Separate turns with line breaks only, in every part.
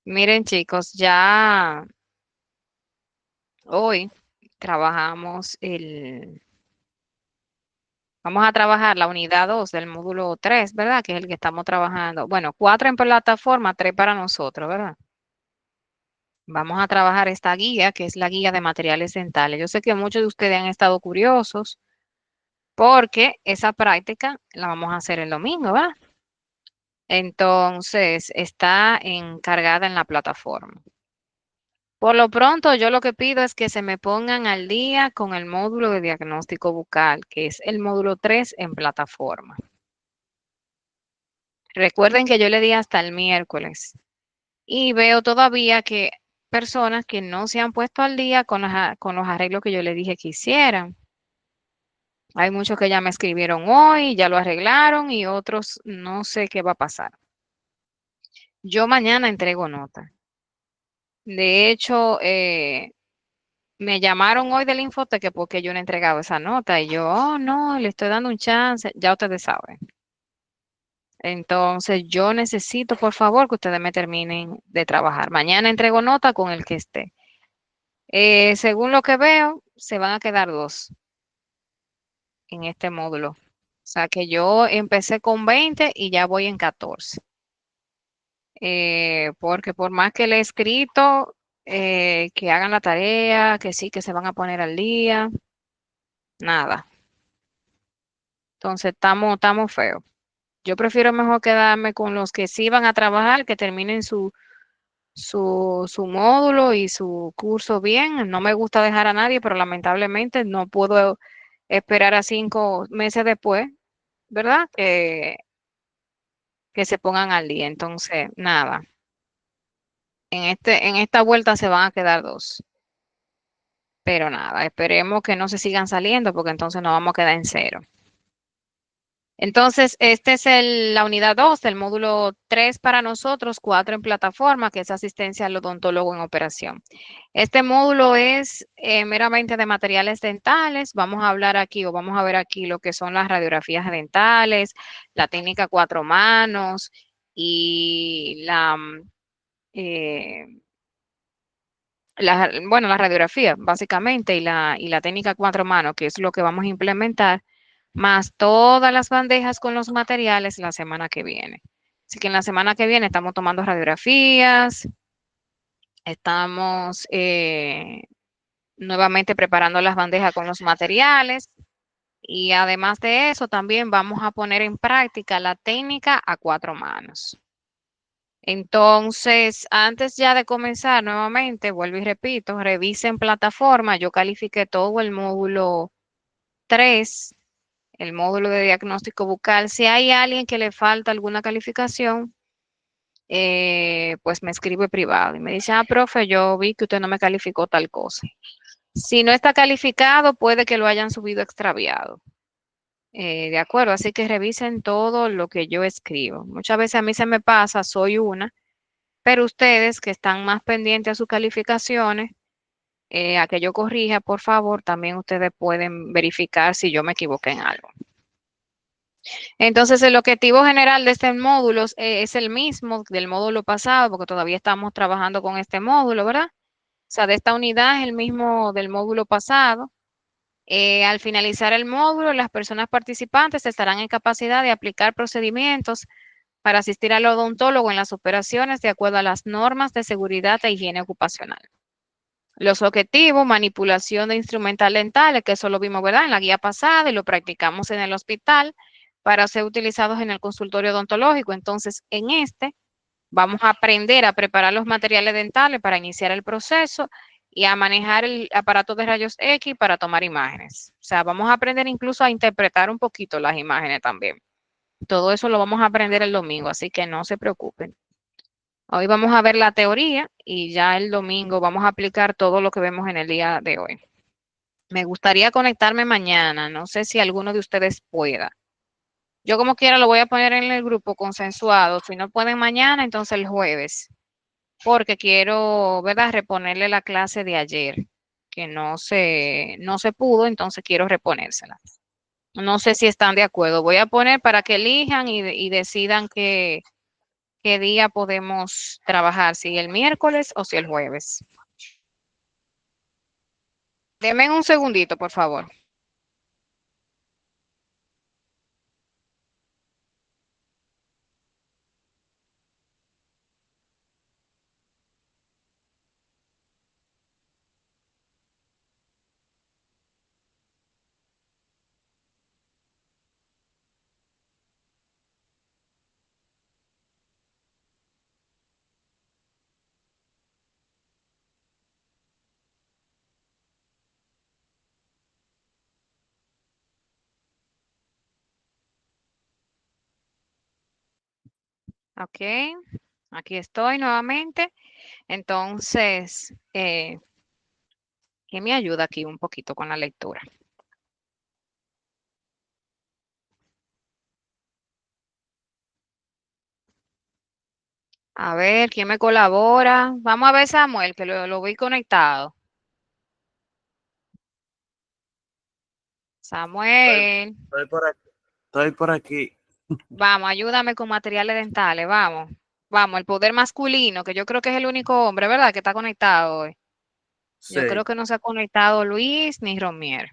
Miren, chicos, ya hoy trabajamos vamos a trabajar la unidad 2 del módulo 3, ¿verdad? Que es el que estamos trabajando. Bueno, 4 en plataforma, 3 para nosotros, ¿verdad? Vamos a trabajar esta guía, que es la guía de materiales dentales. Yo sé que muchos de ustedes han estado curiosos porque esa práctica la vamos a hacer el domingo, ¿verdad? Entonces, está encargada en la plataforma. Por lo pronto, yo lo que pido es que se me pongan al día con el módulo de diagnóstico bucal, que es el módulo 3 en plataforma. Recuerden que yo le di hasta el miércoles y veo todavía que personas que no se han puesto al día con los arreglos que yo le dije que hicieran. Hay muchos que ya me escribieron hoy, ya lo arreglaron y otros no sé qué va a pasar. Yo mañana entrego nota. De hecho, me llamaron hoy del Infoteque porque yo no he entregado esa nota y yo, oh, no, le estoy dando un chance, ya ustedes saben. Entonces, yo necesito, por favor, que ustedes me terminen de trabajar. Mañana entrego nota con el que esté. Según lo que veo, se van a quedar dos en este módulo. O sea que yo empecé con 20 y ya voy en 14. Porque por más que le he escrito, que hagan la tarea, que sí, que se van a poner al día, nada. Entonces, estamos feos. Yo prefiero mejor quedarme con los que sí van a trabajar, que terminen su módulo y su curso bien. No me gusta dejar a nadie, pero lamentablemente no puedo esperar a 5 meses después, ¿verdad? Que se pongan al día. Entonces, nada, en esta vuelta se van a quedar dos. Pero nada, esperemos que no se sigan saliendo porque entonces nos vamos a quedar en cero. Entonces, este es la unidad 2 del módulo 3 para nosotros, 4 en plataforma, que es asistencia al odontólogo en operación. Este módulo es meramente de materiales dentales. Vamos a hablar aquí o vamos a ver aquí lo que son las radiografías dentales, la técnica cuatro manos y eh, bueno, la radiografía básicamente y la técnica cuatro manos, que es lo que vamos a implementar más todas las bandejas con los materiales la semana que viene. Así que en la semana que viene estamos tomando radiografías, estamos nuevamente preparando las bandejas con los materiales y además de eso también vamos a poner en práctica la técnica a cuatro manos. Entonces, antes ya de comenzar nuevamente, vuelvo y repito, revisen plataforma. Yo califiqué todo el módulo 3, el módulo de diagnóstico bucal. Si hay alguien que le falta alguna calificación, pues me escribe privado y me dice, ah, profe, yo vi que usted no me calificó tal cosa. Si no está calificado, puede que lo hayan subido extraviado. De acuerdo, así que revisen todo lo que yo escribo. Muchas veces a mí se me pasa, soy una, pero ustedes que están más pendientes a sus calificaciones, a que yo corrija, por favor, también ustedes pueden verificar si yo me equivoqué en algo. Entonces, el objetivo general de este módulo es el mismo del módulo pasado, porque todavía estamos trabajando con este módulo, ¿verdad? O sea, de esta unidad es el mismo del módulo pasado. Al finalizar el módulo, las personas participantes estarán en capacidad de aplicar procedimientos para asistir al odontólogo en las operaciones de acuerdo a las normas de seguridad e higiene ocupacional. Los objetivos, manipulación de instrumental dentales, que eso lo vimos, ¿verdad? En la guía pasada y lo practicamos en el hospital para ser utilizados en el consultorio odontológico. Entonces, en este vamos a aprender a preparar los materiales dentales para iniciar el proceso y a manejar el aparato de rayos X para tomar imágenes. O sea, vamos a aprender incluso a interpretar un poquito las imágenes también. Todo eso lo vamos a aprender el domingo, así que no se preocupen. Hoy vamos a ver la teoría y ya el domingo vamos a aplicar todo lo que vemos en el día de hoy. Me gustaría conectarme mañana, no sé si alguno de ustedes pueda. Yo como quiera lo voy a poner en el grupo consensuado. Si no pueden mañana, entonces el jueves, porque quiero, ¿verdad?, reponerle la clase de ayer, que no se pudo, entonces quiero reponérsela. No sé si están de acuerdo. Voy a poner para que elijan y decidan qué día podemos trabajar, si el miércoles o si el jueves. Deme un segundito, por favor. Ok, aquí estoy nuevamente. Entonces, ¿quién me ayuda aquí un poquito con la lectura? A ver, ¿quién me colabora? Vamos a ver, Samuel, que lo vi conectado.
Estoy,
Samuel,
estoy por aquí. Estoy por aquí.
vamos, ayúdame con materiales dentales, vamos. Vamos, el poder masculino, que yo creo que es el único hombre, ¿verdad? Que está conectado hoy. Yo creo
Sí,
que no se ha conectado Luis ni Romier.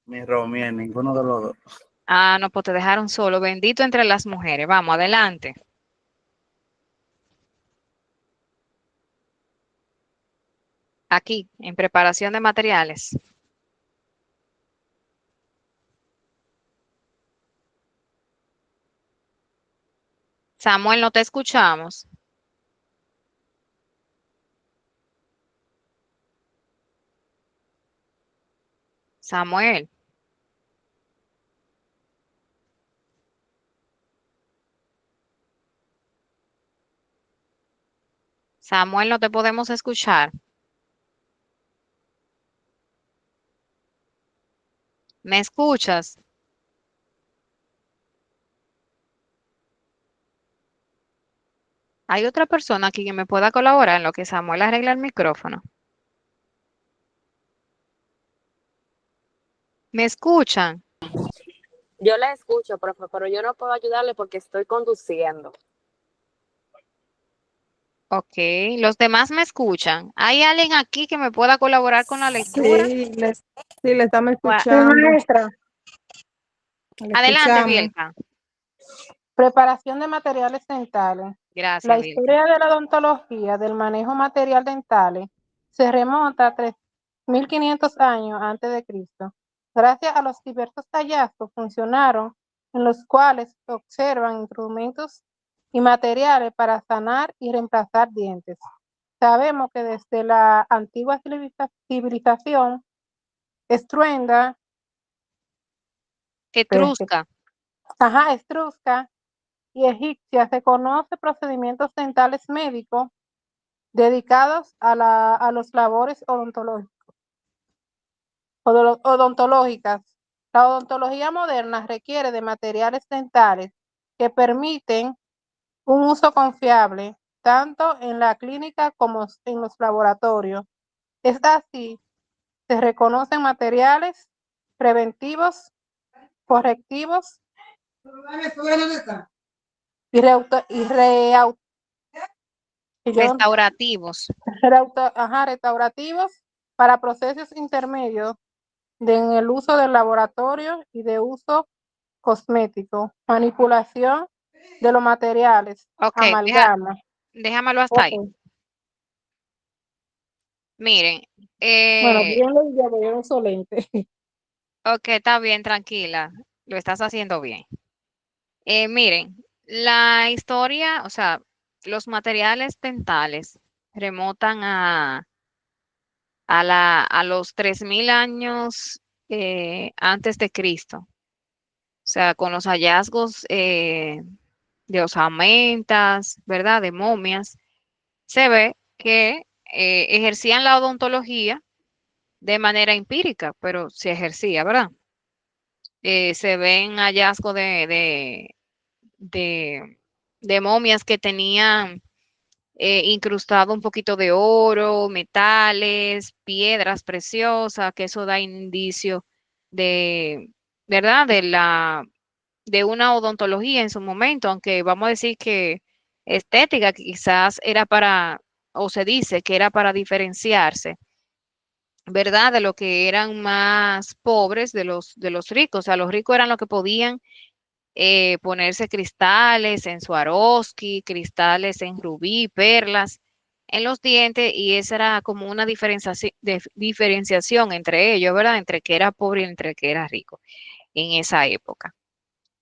ni Romier, ninguno de los dos.
Ah, no, pues te dejaron solo. Bendito entre las mujeres. Vamos, adelante. Aquí, en preparación de materiales. Samuel, no te escuchamos. Samuel, Samuel, no te podemos escuchar. ¿Me escuchas? ¿Hay otra persona aquí que me pueda colaborar en lo que Samuel arregla el micrófono? ¿Me escuchan?
Yo la escucho, profe, pero yo no puedo ayudarle porque estoy conduciendo.
Ok, los demás me escuchan. ¿Hay alguien aquí que me pueda colaborar con la lectura?
Sí, le estamos
Gua-
Sí,
escuchando,
maestra.
le
Adelante,
escuchamos.
Bielka.
Preparación de materiales dentales. La
Gracias, Bielka.
historia de la odontología del manejo material dentales se remonta a 3.500 años antes de Cristo. Gracias a los diversos hallazgos funcionaron en los cuales se observan instrumentos y materiales para sanar y reemplazar dientes. Sabemos que desde la antigua civilización estruenda,
Etrusca.
estrusca y egipcia se conoce procedimientos dentales médicos dedicados a los labores odontológicas. La odontología moderna requiere de materiales dentales que permiten un uso confiable tanto en la clínica como en los laboratorios. Es así, se reconocen materiales preventivos, correctivos y, y yo
Restaurativos.
restaurativos para procesos intermedios en el uso del laboratorio y de uso cosmético, manipulación de los materiales,
Ok,
amalgama.
déjamelo hasta ahí.
Ok.
Miren,
Bueno, bien lo ya voy a uso lente.
ok, está bien, tranquila. Lo estás haciendo bien. Miren, la historia, o sea, los materiales dentales remontan a los 3000 años antes de Cristo. O sea, con los hallazgos de osamentas, ¿verdad? De momias, se ve que ejercían la odontología de manera empírica, pero se ejercía, ¿verdad? Se ven hallazgos de, de momias que tenían incrustado un poquito de oro, metales, piedras preciosas, que eso da indicio de, ¿verdad? De una odontología en su momento, aunque vamos a decir que estética, que quizás era para, o se dice que era para diferenciarse, ¿verdad? De lo que eran más pobres de los ricos. O sea, los ricos eran los que podían ponerse cristales en Swarovski, cristales en rubí, perlas en los dientes, y esa era como una diferenciación entre ellos, ¿verdad? Entre que era pobre y entre que era rico en esa época.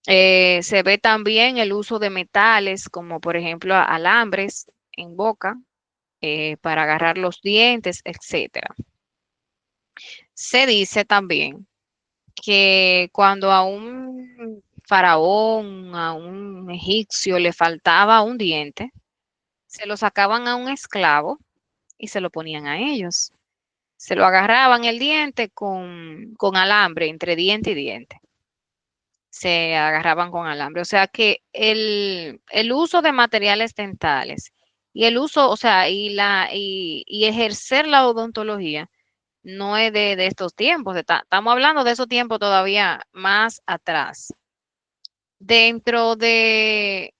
Se ve también el uso de metales, como por ejemplo alambres en boca, para agarrar los dientes, etcétera. Se dice también que cuando a un faraón, a un egipcio le faltaba un diente, se lo sacaban a un esclavo y se lo ponían a ellos. Se lo agarraban el diente con alambre, entre diente y diente. Se agarraban con alambre. O sea que el uso de materiales dentales y el uso, o sea, y ejercer la odontología no es de estos tiempos. Estamos hablando de esos tiempos todavía más atrás. Dentro de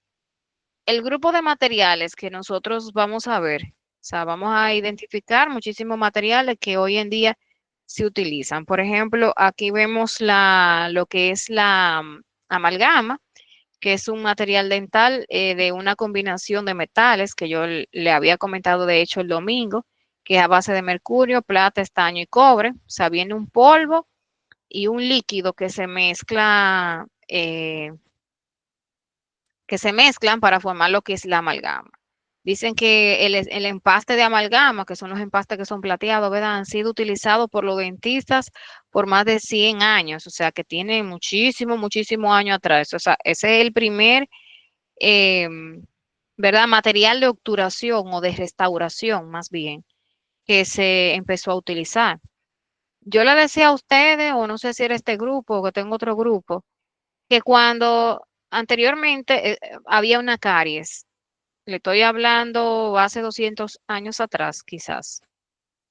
el grupo de materiales que nosotros vamos a ver, o sea, vamos a identificar muchísimos materiales que hoy en día se utilizan. Por ejemplo, aquí vemos lo que es la amalgama, que es un material dental de una combinación de metales que yo le había comentado de hecho el domingo, que es a base de mercurio, plata, estaño y cobre. O sea, viene un polvo y un líquido que se mezclan para formar lo que es la amalgama. Dicen que el empaste de amalgama, que son los empastes que son plateados, ¿verdad? Han sido utilizados por los dentistas por más de 100 años, o sea, que tiene muchísimo años atrás. O sea, ese es el primer, eh, ¿verdad? Material de obturación o de restauración, más bien, que se empezó a utilizar. Yo le decía a ustedes, o no sé si era este grupo o que tengo otro grupo, que cuando anteriormente había una caries, le estoy hablando hace 200 años atrás, quizás,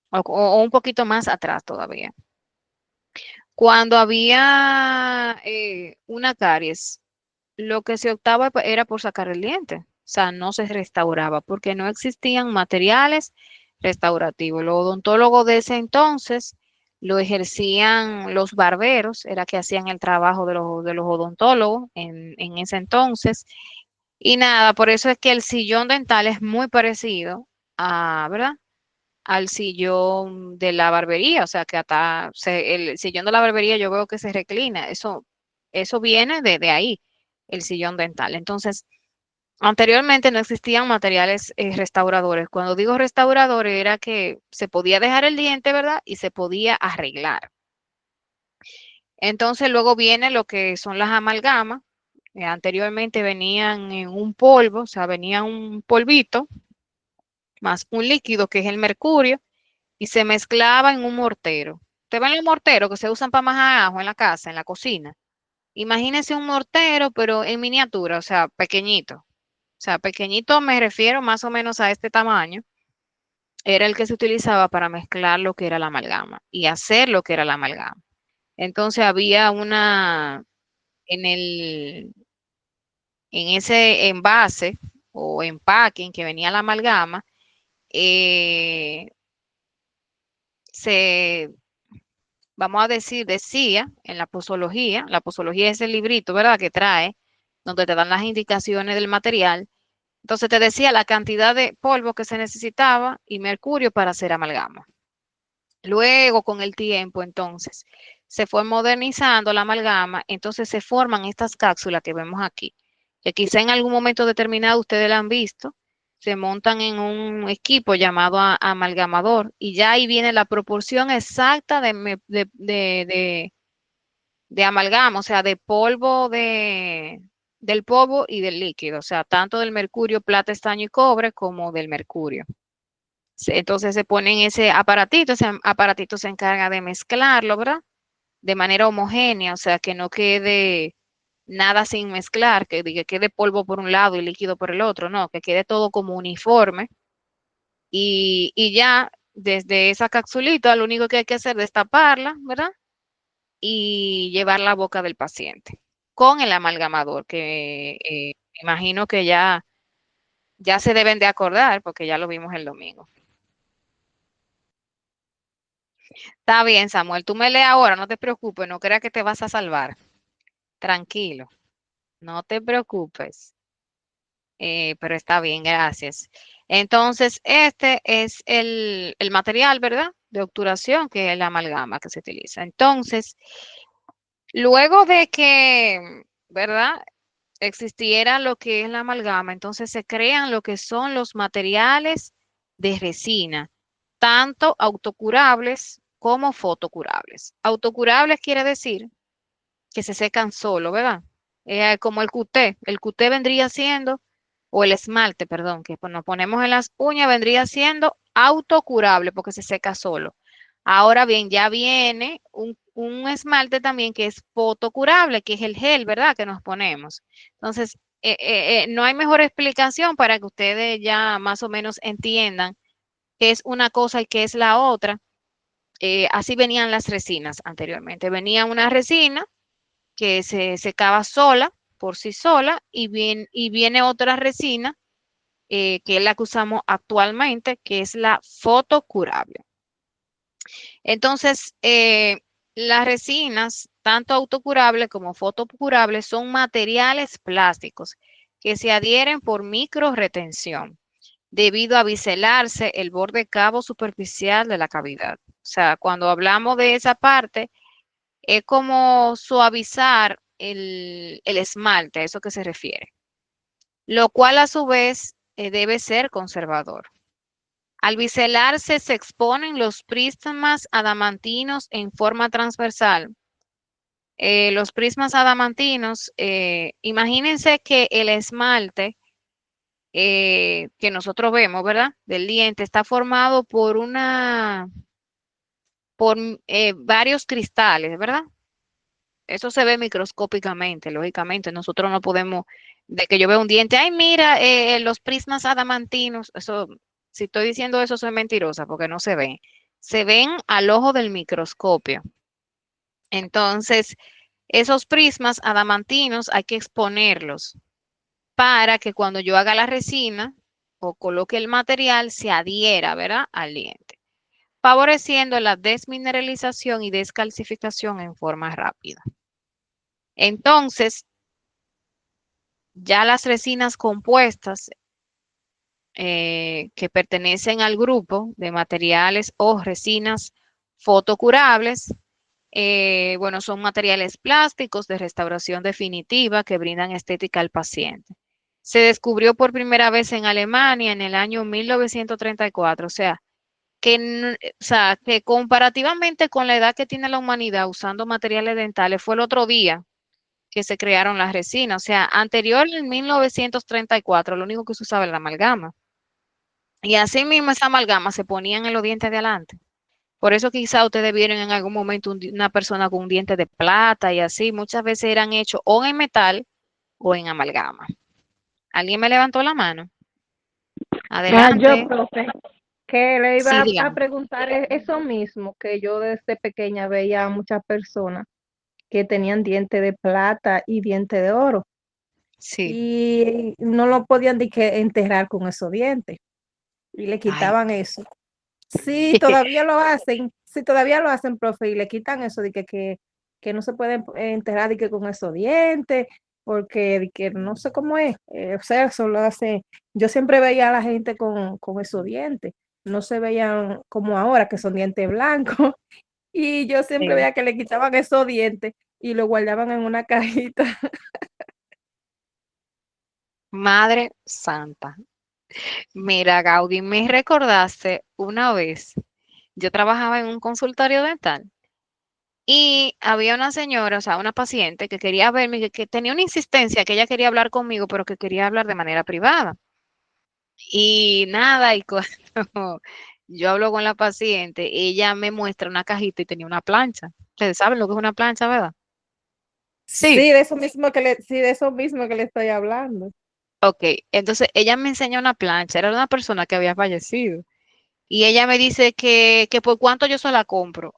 o un poquito más atrás todavía. Cuando había una caries, lo que se optaba era por sacar el diente, o sea, no se restauraba porque no existían materiales restaurativos. Los odontólogos de ese entonces lo ejercían los barberos, era que hacían el trabajo de los odontólogos en ese entonces. Y nada, por eso es que el sillón dental es muy parecido a, ¿verdad? Al sillón de la barbería, o sea que hasta el sillón de la barbería yo veo que se reclina, eso viene de ahí, el sillón dental. Entonces, anteriormente no existían materiales restauradores. Cuando digo restauradores era que se podía dejar el diente, ¿verdad? Y se podía arreglar. Entonces luego viene lo que son las amalgamas. Anteriormente venían en un polvo, o sea, venía un polvito más un líquido que es el mercurio y se mezclaba en un mortero. ¿Te ven los morteros que se usan para majar ajo en la casa, en la cocina? Imagínense un mortero, pero en miniatura, o sea, pequeñito. O sea, pequeñito me refiero más o menos a este tamaño. Era el que se utilizaba para mezclar lo que era la amalgama y hacer lo que era la amalgama. Entonces había en en ese envase o empaque en que venía la amalgama, eh, se, vamos a decir, decía en la posología es el librito, ¿verdad? Que trae, donde te dan las indicaciones del material. Entonces te decía la cantidad de polvo que se necesitaba y mercurio para hacer amalgama. Luego, con el tiempo, entonces, se fue modernizando la amalgama, entonces se forman estas cápsulas que vemos aquí, que quizá en algún momento determinado ustedes la han visto, se montan en un equipo llamado amalgamador y ya ahí viene la proporción exacta de amalgama, o sea, del polvo y del líquido, o sea, tanto del mercurio, plata, estaño y cobre como del mercurio. Entonces se pone en ese aparatito se encarga de mezclarlo, ¿verdad? De manera homogénea, o sea, que no quede nada sin mezclar, que quede polvo por un lado y líquido por el otro, no, que quede todo como uniforme. Y ya desde esa capsulita lo único que hay que hacer es destaparla, ¿verdad? Y llevar la boca del paciente con el amalgamador, que imagino que ya Ya se deben de acordar porque ya lo vimos el domingo. Está bien, Samuel, tú me lees ahora, no te preocupes, no creas que te vas a salvar. Tranquilo, no te preocupes. Pero está bien, gracias. Entonces, este es el material, ¿verdad? De obturación, que es la amalgama que se utiliza. Entonces, luego de que, ¿verdad? Existiera lo que es la amalgama, entonces se crean lo que son los materiales de resina, tanto autocurables como fotocurables. Autocurables quiere decir que se secan solo, ¿verdad? Como el cuté. El cuté vendría siendo, o el esmalte, perdón, que nos ponemos en las uñas, vendría siendo autocurable porque se seca solo. Ahora bien, ya viene un esmalte también que es fotocurable, que es el gel, ¿verdad? Que nos ponemos. Entonces, no hay mejor explicación para que ustedes ya más o menos entiendan qué es una cosa y qué es la otra. Así venían las resinas anteriormente. Venía una resina que se secaba sola, por sí sola, y viene otra resina, que es la que usamos actualmente, que es la fotocurable. Entonces, las resinas, tanto autocurables como fotocurables, son materiales plásticos que se adhieren por microretención debido a biselarse el borde cabo superficial de la cavidad. O sea, cuando hablamos de esa parte, es como suavizar el esmalte, a eso que se refiere, lo cual a su vez debe ser conservador. Al biselarse se exponen los prismas adamantinos en forma transversal. Los prismas adamantinos, imagínense que el esmalte que nosotros vemos, ¿verdad? Del diente está formado por varios cristales, ¿verdad? Eso se ve microscópicamente, lógicamente. Nosotros no podemos, de que yo vea un diente, ay, mira, los prismas adamantinos, eso, si estoy diciendo eso, soy mentirosa, porque no se ven. Se ven al ojo del microscopio. Entonces, esos prismas adamantinos hay que exponerlos para que cuando yo haga la resina o coloque el material, se adhiera, ¿verdad? Al diente, favoreciendo la desmineralización y descalcificación en forma rápida. Entonces, ya las resinas compuestas que pertenecen al grupo de materiales o resinas fotocurables, bueno, son materiales plásticos de restauración definitiva que brindan estética al paciente. Se descubrió por primera vez en Alemania en el año 1934, o sea, que comparativamente con la edad que tiene la humanidad usando materiales dentales, fue el otro día que se crearon las resinas. O sea, anterior en 1934, lo único que se usaba era la amalgama. Y así mismo esa amalgama se ponían en los dientes de adelante. Por eso quizá ustedes vieron en algún momento una persona con un diente de plata y así. Muchas veces eran hechos o en metal o en amalgama. ¿Alguien me levantó la mano?
Yo,
Adelante.
profe, que le
Sí,
iba a
dígame.
preguntar eso mismo, que yo desde pequeña veía a muchas personas que tenían diente de plata y diente de oro
Sí.
y no lo podían ni que enterrar con esos dientes y le
Ay.
quitaban eso. Sí, todavía lo hacen, sí, todavía lo hacen, profe, y le quitan eso de que no se pueden enterrar de que con esos dientes, porque de que no sé cómo es, o sea, eso lo hace, yo siempre veía a la gente con esos dientes, no se veían como ahora, que son dientes blancos, y yo siempre
Sí.
veía que le quitaban esos dientes y lo guardaban en una cajita.
Madre Santa. Mira, Gaudí, me recordaste una vez, yo trabajaba en un consultorio dental y había una señora, o sea, una paciente que quería verme, que tenía una insistencia, que ella quería hablar conmigo, pero que quería hablar de manera privada. Y nada, y cuando yo hablo con la paciente, ella me muestra una cajita y tenía una plancha. Ustedes saben lo que es una plancha, ¿verdad? Sí.
Sí, de eso mismo sí, de eso mismo que le estoy hablando.
Ok, entonces ella me enseña una plancha, era una persona que había fallecido. Y ella me dice que por cuánto yo se la compro.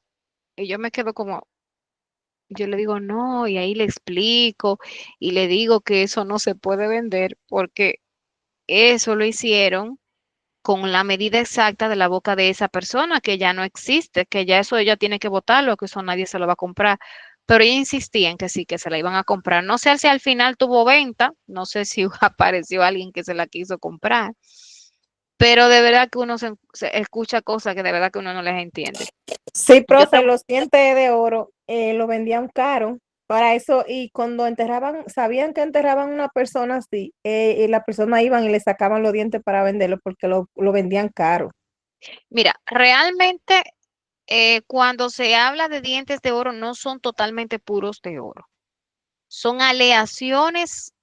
Y yo me quedo como, yo le digo no, y ahí le explico y le digo que eso no se puede vender porque eso lo hicieron con la medida exacta de la boca de esa persona, que ya no existe, que ya eso ella tiene que botarlo, que eso nadie se lo va a comprar. Pero ella insistía en que sí, que se la iban a comprar. No sé si al final tuvo venta, no sé si apareció alguien que se la quiso comprar, pero de verdad que uno se escucha cosas que de verdad que uno no les entiende.
Sí,
Yo te,
profe, los dientes de oro lo vendían caro para eso y cuando enterraban, sabían que enterraban una persona así, y la persona iban y le sacaban los dientes para venderlo porque lo vendían caro.
mira, realmente cuando se habla de dientes de oro no son totalmente puros de oro. Son aleaciones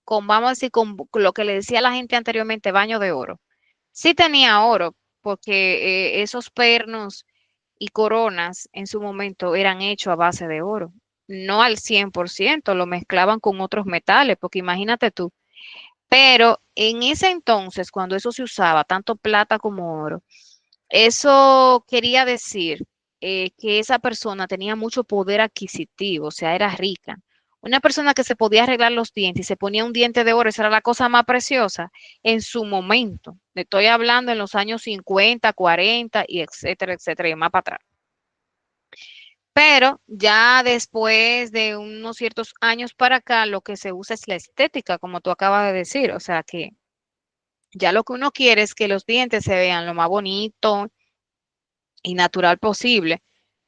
con, vamos a decir, con lo que le decía la gente anteriormente, baño de oro. Sí tenía oro, porque esos pernos y coronas en su momento eran hechos a base de oro. No al 100%, lo mezclaban con otros metales, porque imagínate tú. Pero en ese entonces, cuando eso se usaba, tanto plata como oro, eso quería decir que esa persona tenía mucho poder adquisitivo, o sea, era rica. Una persona que se podía arreglar los dientes y se ponía un diente de oro, esa era la cosa más preciosa en su momento. Le estoy hablando en los años 50, 40 y etcétera, etcétera, y más para atrás. Pero ya después de unos ciertos años para acá, lo que se usa es la estética, como tú acabas de decir. O sea que ya lo que uno quiere es que los dientes se vean lo más bonito y natural posible.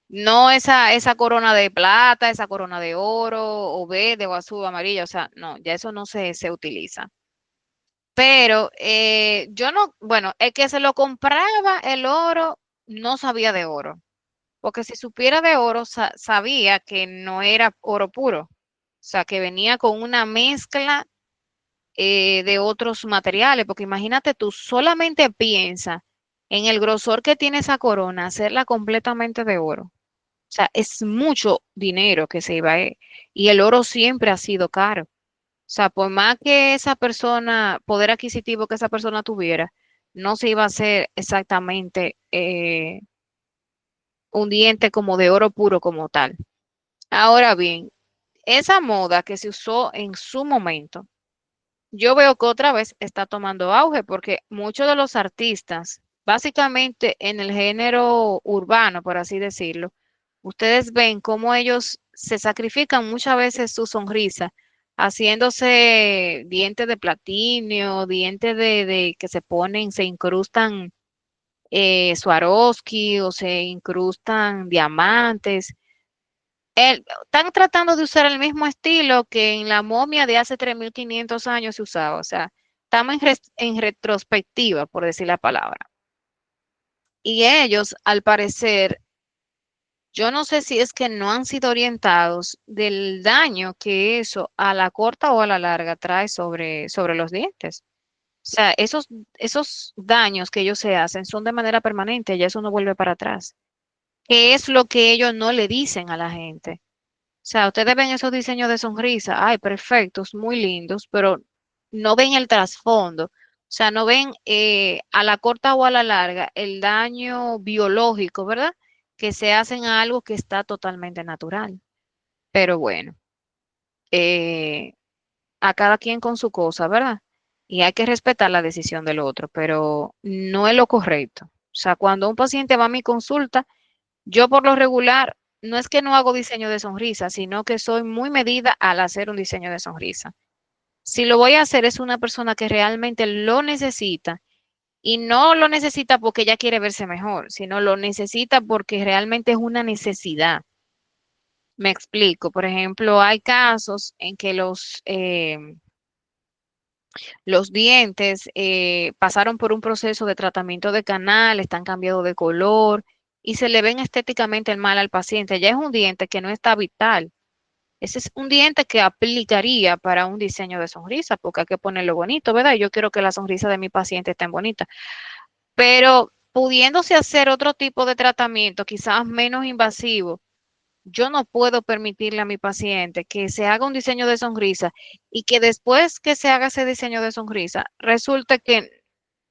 No esa corona de plata, esa corona de oro, o verde, o azul, o amarilla. O sea, no, ya eso no se utiliza. Pero yo no, bueno, el que se lo compraba el oro no sabía de oro. Porque si supiera de oro, sabía que no era oro puro. O sea, que venía con una mezcla de otros materiales. Porque imagínate tú, solamente piensa en el grosor que tiene esa corona, hacerla completamente de oro. O sea, es mucho dinero que se iba a... Y el oro siempre ha sido caro. O sea, por más que esa persona, poder adquisitivo que esa persona tuviera, no se iba a hacer exactamente un diente como de oro puro como tal. Ahora bien, esa moda que se usó en su momento, yo veo que otra vez está tomando auge porque muchos de los artistas, básicamente en el género urbano, por así decirlo, ustedes ven cómo ellos se sacrifican muchas veces su sonrisa, haciéndose dientes de platino, dientes de que se ponen, se incrustan Swarovski o se incrustan diamantes. Están tratando de usar el mismo estilo que en la momia de hace 3500 años se usaba. O sea, estamos en retrospectiva, por decir la palabra. Y ellos, al parecer, yo no sé si es que no han sido orientados del daño que eso a la corta o a la larga trae sobre los dientes. O sea, esos daños que ellos se hacen son de manera permanente, ya eso no vuelve para atrás. ¿Qué es lo que ellos no le dicen a la gente? O sea, ustedes ven esos diseños de sonrisa, ay, perfectos, muy lindos, pero no ven el trasfondo. O sea, no ven a la corta o a la larga el daño biológico, ¿verdad? Que se hacen a algo que está totalmente natural. Pero bueno, eh, a cada quien con su cosa, ¿verdad? Y hay que respetar la decisión del otro, pero no es lo correcto. O sea, cuando un paciente va a mi consulta, yo por lo regular, no es que no hago diseño de sonrisa, sino que soy muy medida al hacer un diseño de sonrisa. Si lo voy a hacer es una persona que realmente lo necesita y no lo necesita porque ella quiere verse mejor, sino lo necesita porque realmente es una necesidad. Me explico. Por ejemplo, hay casos en que los dientes pasaron por un proceso de tratamiento de canal, están cambiados de color y se le ven estéticamente mal al paciente. Ya es un diente que no está vital. Ese es un diente que aplicaría para un diseño de sonrisa, porque hay que ponerlo bonito, ¿verdad? Yo quiero que la sonrisa de mi paciente esté bonita. Pero pudiéndose hacer otro tipo de tratamiento, quizás menos invasivo, yo no puedo permitirle a mi paciente que se haga un diseño de sonrisa y que después que se haga ese diseño de sonrisa, resulte que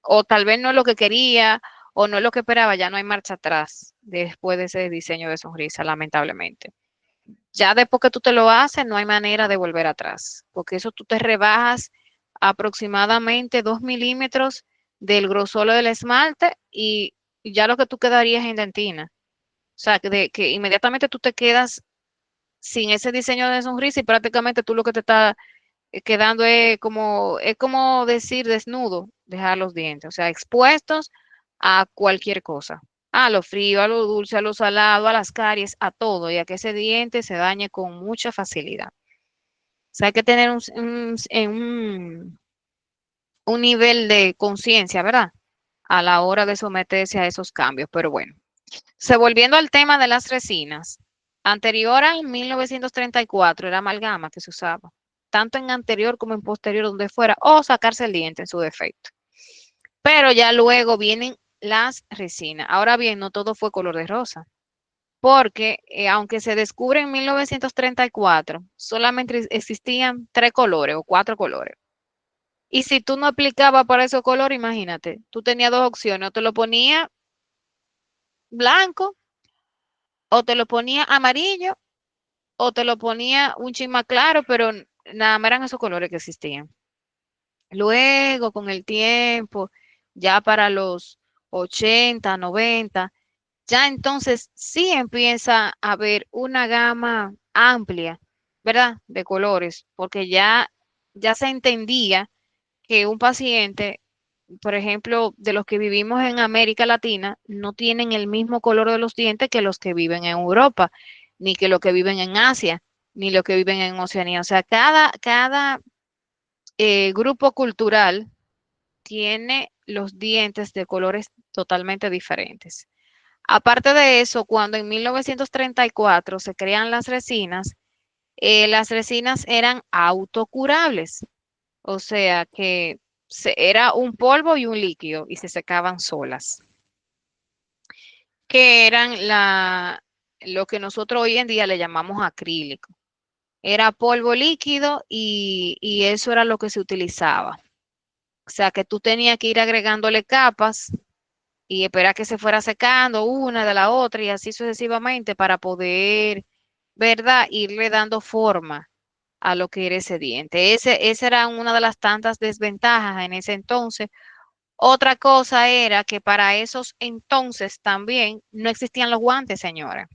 o tal vez no es lo que quería o no es lo que esperaba, ya no hay marcha atrás después de ese diseño de sonrisa, lamentablemente. Ya después que tú te lo haces, no hay manera de volver atrás, porque eso tú te rebajas aproximadamente 2 milímetros del grosor del esmalte y ya lo que tú quedarías en dentina. O sea, que inmediatamente tú te quedas sin ese diseño de sonrisa y prácticamente tú lo que te está quedando es como decir desnudo, dejar los dientes, o sea, expuestos a cualquier cosa, a lo frío, a lo dulce, a lo salado, a las caries, a todo, y a que ese diente se dañe con mucha facilidad. O sea, hay que tener un nivel de conciencia, ¿verdad? A la hora de someterse a esos cambios, pero bueno. Volviendo al tema de las resinas, anterior a 1934 era amalgama que se usaba, tanto en anterior como en posterior, donde fuera, o sacarse el diente en su defecto. Pero ya luego vienen las resinas. Ahora bien, no todo fue color de rosa, porque aunque se descubre en 1934, solamente existían 3 colores o 4 colores. Y si tú no aplicabas para ese color, imagínate, tú tenías 2 opciones, o te lo ponía blanco, o te lo ponía amarillo, o te lo ponía un chin más claro, pero nada más eran esos colores que existían. Luego, con el tiempo, ya para los 80, 90, ya entonces sí empieza a haber una gama amplia, ¿verdad? De colores, porque ya se entendía que un paciente, por ejemplo, de los que vivimos en América Latina, no tienen el mismo color de los dientes que los que viven en Europa, ni que los que viven en Asia, ni los que viven en Oceanía. O sea, cada grupo cultural tiene los dientes de colores totalmente diferentes. Aparte de eso, cuando en 1934 se crean las resinas eran autocurables. O sea que era un polvo y un líquido y se secaban solas. Que eran lo que nosotros hoy en día le llamamos acrílico. Era polvo líquido y eso era lo que se utilizaba. O sea que tú tenías que ir agregándole capas y esperar que se fuera secando una de la otra y así sucesivamente para poder, ¿verdad?, irle dando forma a lo que era ese diente. Esa era una de las tantas desventajas en ese entonces. Otra cosa era que para esos entonces también no existían los guantes, señora.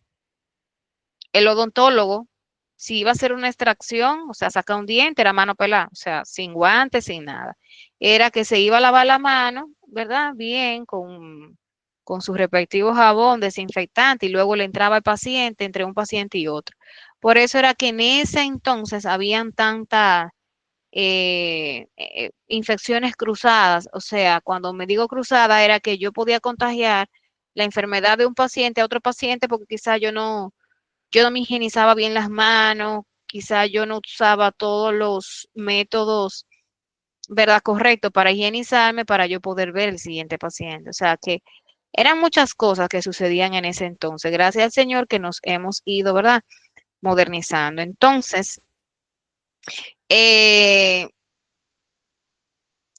El odontólogo, si iba a hacer una extracción, o sea, sacar un diente, era mano pelada, o sea, sin guantes, sin nada. Era que se iba a lavar la mano, ¿verdad? Bien, con su respectivo jabón desinfectante y luego le entraba el paciente entre un paciente y otro. Por eso era que en ese entonces habían tantas infecciones cruzadas, o sea, cuando me digo cruzada era que yo podía contagiar la enfermedad de un paciente a otro paciente porque quizá yo no me higienizaba bien las manos, quizá yo no usaba todos los métodos, ¿verdad? Correctos para higienizarme para yo poder ver el siguiente paciente. O sea que eran muchas cosas que sucedían en ese entonces. Gracias al Señor que nos hemos ido, ¿verdad? Modernizando. Entonces, eh,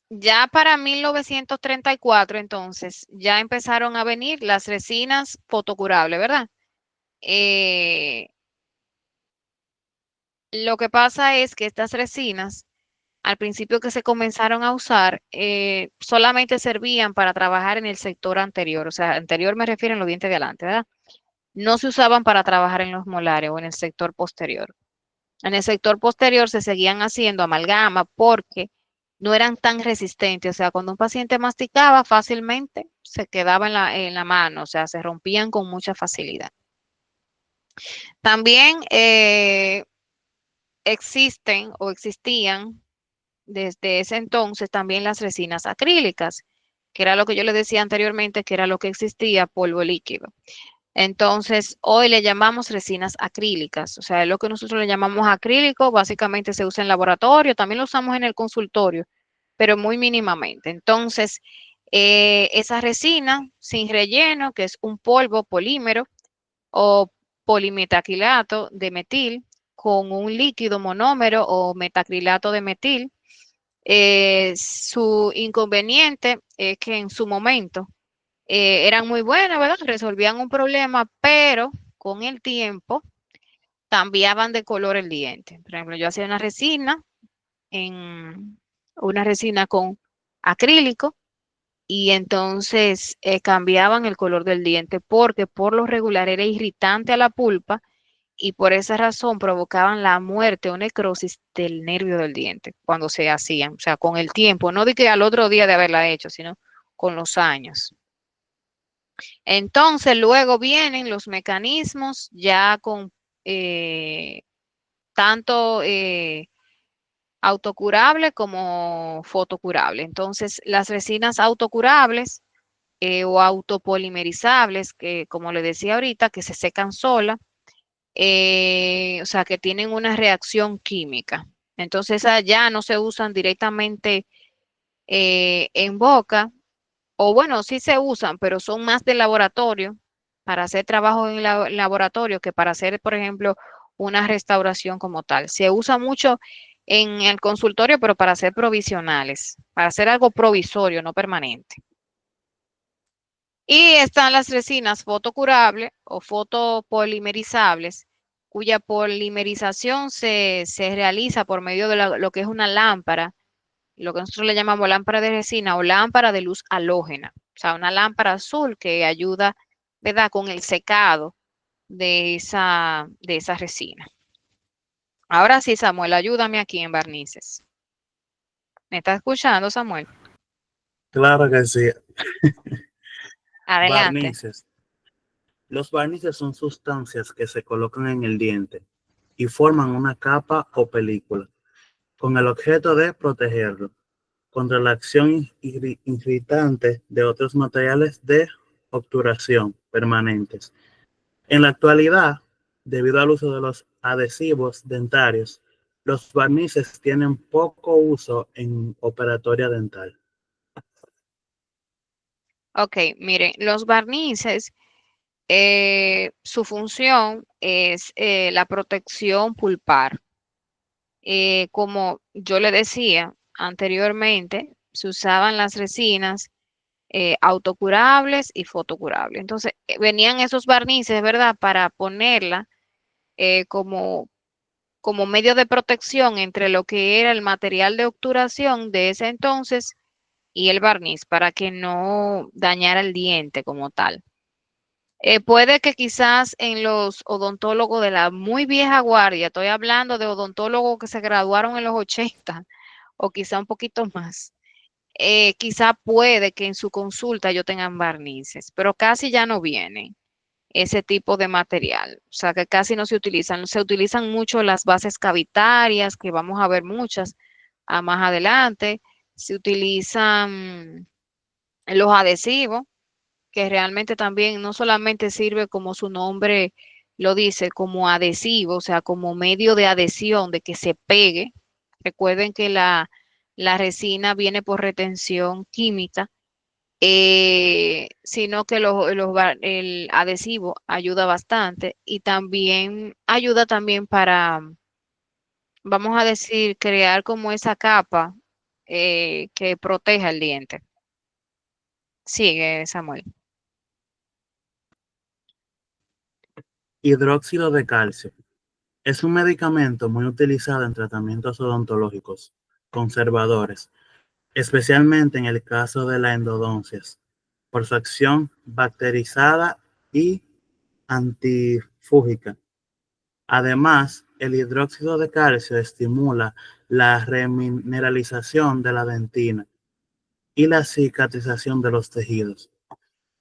ya para 1934, entonces, ya empezaron a venir las resinas fotocurables, ¿verdad? Eh, lo que pasa es que estas resinas, al principio que se comenzaron a usar, solamente servían para trabajar en el sector anterior, o sea, anterior me refiero a los dientes de adelante, ¿verdad? No se usaban para trabajar en los molares o en el sector posterior. En el sector posterior se seguían haciendo amalgama porque no eran tan resistentes. O sea, cuando un paciente masticaba fácilmente, se quedaba en la mano, o sea, se rompían con mucha facilidad. También existen o existían desde ese entonces también las resinas acrílicas, que era lo que yo les decía anteriormente, que era lo que existía, polvo líquido. Entonces, hoy le llamamos resinas acrílicas, o sea, es lo que nosotros le llamamos acrílico, básicamente se usa en laboratorio, también lo usamos en el consultorio, pero muy mínimamente. Entonces, esa resina sin relleno, que es un polvo polímero o polimetacrilato de metil con un líquido monómero o metacrilato de metil, su inconveniente es que en su momento eran muy buenas, ¿verdad? Resolvían un problema, pero con el tiempo cambiaban de color el diente. Por ejemplo, yo hacía una resina en una resina con acrílico y entonces cambiaban el color del diente porque por lo regular era irritante a la pulpa y por esa razón provocaban la muerte o necrosis del nervio del diente cuando se hacían, o sea, con el tiempo, no de que al otro día de haberla hecho, sino con los años. Entonces, luego vienen los mecanismos ya con tanto autocurable como fotocurable. Entonces, las resinas autocurables o autopolimerizables, que como le decía ahorita, que se secan sola, o sea, que tienen una reacción química. Entonces, esas ya no se usan directamente en boca, o bueno, sí se usan, pero son más de laboratorio, para hacer trabajo en laboratorio que para hacer, por ejemplo, una restauración como tal. Se usa mucho en el consultorio, pero para hacer provisionales, para hacer algo provisorio, no permanente. Y están las resinas fotocurables o fotopolimerizables, cuya polimerización se realiza por medio de lo que es una lámpara, lo que nosotros le llamamos lámpara de resina o lámpara de luz halógena, o sea, una lámpara azul que ayuda, ¿verdad?, con el secado de esa resina. Ahora sí, Samuel, ayúdame aquí en barnices. ¿Me estás escuchando, Samuel?
Claro que sí.
Adelante.
Barnices. Los barnices son sustancias que se colocan en el diente y forman una capa o película con el objeto de protegerlo contra la acción irritante de otros materiales de obturación permanentes. En la actualidad, debido al uso de los adhesivos dentarios, los barnices tienen poco uso en operatoria dental.
Ok, miren, los barnices, su función es la protección pulpar. Como yo le decía anteriormente, se usaban las resinas autocurables y fotocurables. Entonces, venían esos barnices, ¿verdad? Para ponerla como, como medio de protección entre lo que era el material de obturación de ese entonces y el barniz, para que no dañara el diente como tal. Puede que quizás en los odontólogos de la muy vieja guardia, estoy hablando de odontólogos que se graduaron en los 80 o quizá un poquito más, quizá puede que en su consulta yo tengan barnices, pero casi ya no vienen ese tipo de material. O sea, que casi no se utilizan. Se utilizan mucho las bases cavitarias, que vamos a ver muchas más adelante. Se utilizan los adhesivos, que realmente también no solamente sirve como su nombre lo dice, como adhesivo, o sea, como medio de adhesión, de que se pegue. Recuerden que la resina viene por retención química, sino que el adhesivo ayuda bastante y también ayuda también para, vamos a decir, crear como esa capa que proteja el diente. Sigue, Samuel.
Hidróxido de calcio. Es un medicamento muy utilizado en tratamientos odontológicos conservadores, especialmente en el caso de las endodoncias, por su acción bacterizada y antifúngica. Además, el hidróxido de calcio estimula la remineralización de la dentina y la cicatrización de los tejidos.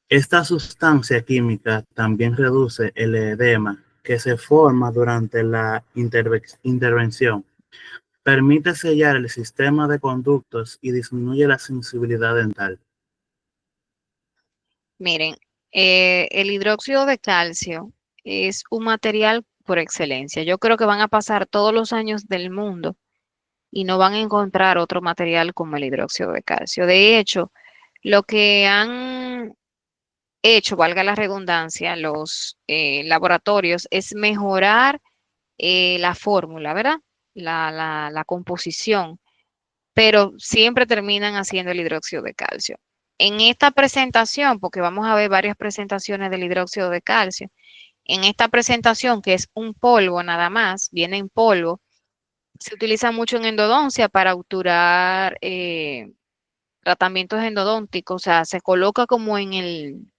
Esta sustancia química también reduce el edema que se forma durante la intervención, permite sellar el sistema de conductos y disminuye la sensibilidad dental.
Miren, el hidróxido de calcio es un material por excelencia. Yo creo que van a pasar todos los años del mundo y no van a encontrar otro material como el hidróxido de calcio. De hecho, lo que han hecho, valga la redundancia, los laboratorios es mejorar la fórmula, ¿verdad? La composición, pero siempre terminan haciendo el hidróxido de calcio. En esta presentación, porque vamos a ver varias presentaciones del hidróxido de calcio, en esta presentación, que es un polvo nada más, viene en polvo, Se utiliza mucho en endodoncia para obturar tratamientos endodónticos, o sea, se coloca como en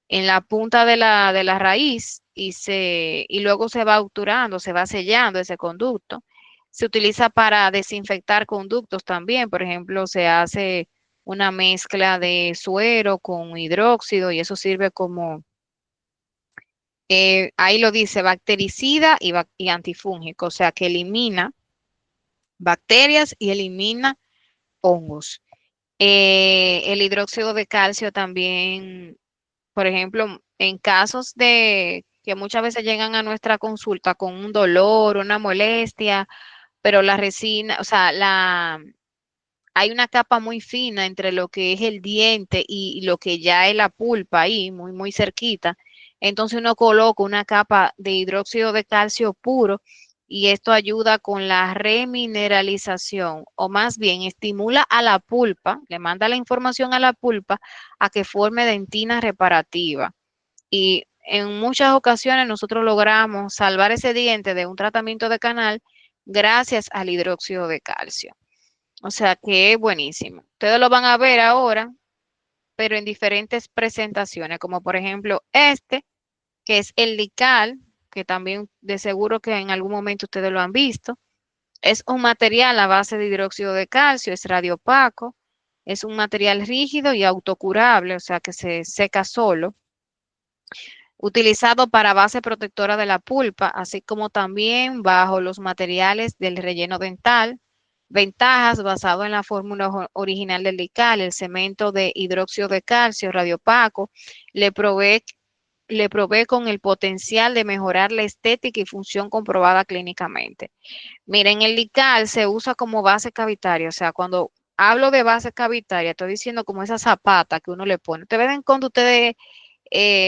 la punta de la raíz y luego se va obturando, se va sellando ese conducto. Se utiliza para desinfectar conductos también, por ejemplo, se hace una mezcla de suero con hidróxido y eso sirve como, ahí lo dice, bactericida y antifúngico, o sea, que elimina bacterias y elimina hongos. El hidróxido de calcio también, por ejemplo, en casos de que muchas veces llegan a nuestra consulta con un dolor, una molestia, pero la resina, o sea, hay una capa muy fina entre lo que es el diente y lo que ya es la pulpa ahí, muy, muy cerquita. Entonces uno coloca una capa de hidróxido de calcio puro y esto ayuda con la remineralización o más bien estimula a la pulpa, le manda la información a la pulpa a que forme dentina reparativa. Y en muchas ocasiones nosotros logramos salvar ese diente de un tratamiento de canal gracias al hidróxido de calcio. O sea que es buenísimo. Ustedes lo van a ver ahora, pero en diferentes presentaciones, como por ejemplo este, que es el Lical, que también de seguro que en algún momento ustedes lo han visto. Es un material a base de hidróxido de calcio, es radiopaco, es un material rígido y autocurable, o sea que se seca solo, utilizado para base protectora de la pulpa, así como también bajo los materiales del relleno dental. Ventajas basado en la fórmula original del Lical, el cemento de hidróxido de calcio radiopaco le provee, le provee con el potencial de mejorar la estética y función comprobada clínicamente. Miren, el Lical se usa como base cavitaria, o sea, cuando hablo de base cavitaria, estoy diciendo como esa zapata que uno le pone. Ustedes ven cuando ustedes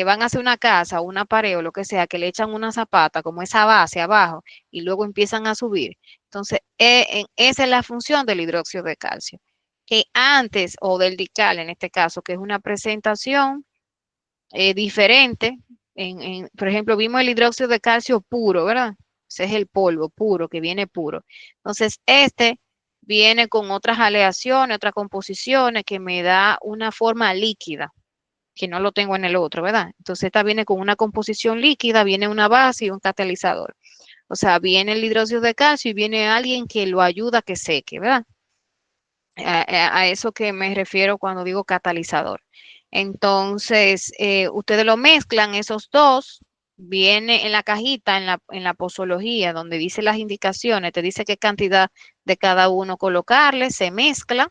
van a hacer una casa o una pared o lo que sea, que le echan una zapata como esa base abajo y luego empiezan a subir. Entonces, esa es la función del hidróxido de calcio. Que antes, o del Lical en este caso, que es una presentación diferente, por ejemplo, vimos el hidróxido de calcio puro, ¿verdad? Ese es el polvo puro, que viene puro. Entonces, este viene con otras aleaciones, otras composiciones que me da una forma líquida que no lo tengo en el otro, ¿verdad? Entonces esta viene con una composición líquida, viene una base y un catalizador. O sea, viene el hidróxido de calcio y viene alguien que lo ayuda a que seque, ¿verdad? A eso que me refiero cuando digo catalizador. Entonces, ustedes lo mezclan, esos dos, viene en la cajita, en la posología, donde dice las indicaciones, te dice qué cantidad de cada uno colocarle, se mezcla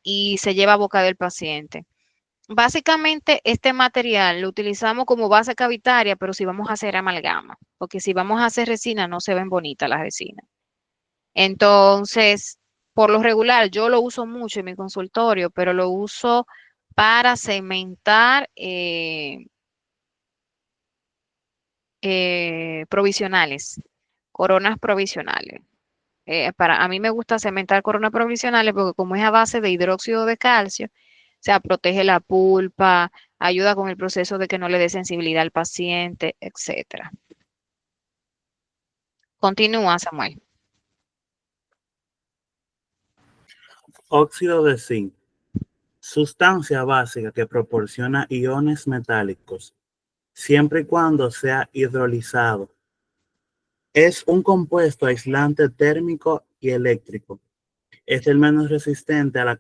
y se lleva a boca del paciente. Básicamente, este material lo utilizamos como base cavitaria, pero si vamos a hacer amalgama, porque si vamos a hacer resina, no se ven bonitas las resinas. Entonces, por lo regular, yo lo uso mucho en mi consultorio, pero lo uso para cementar provisionales, coronas provisionales. A mí me gusta cementar coronas provisionales porque como es a base de hidróxido de calcio, o sea, protege la pulpa, ayuda con el proceso de que no le dé sensibilidad al paciente, etcétera. Continúa, Samuel.
Óxido de zinc, sustancia básica que proporciona iones metálicos, siempre y cuando sea hidrolizado. Es un compuesto aislante térmico y eléctrico. Es el menos resistente a la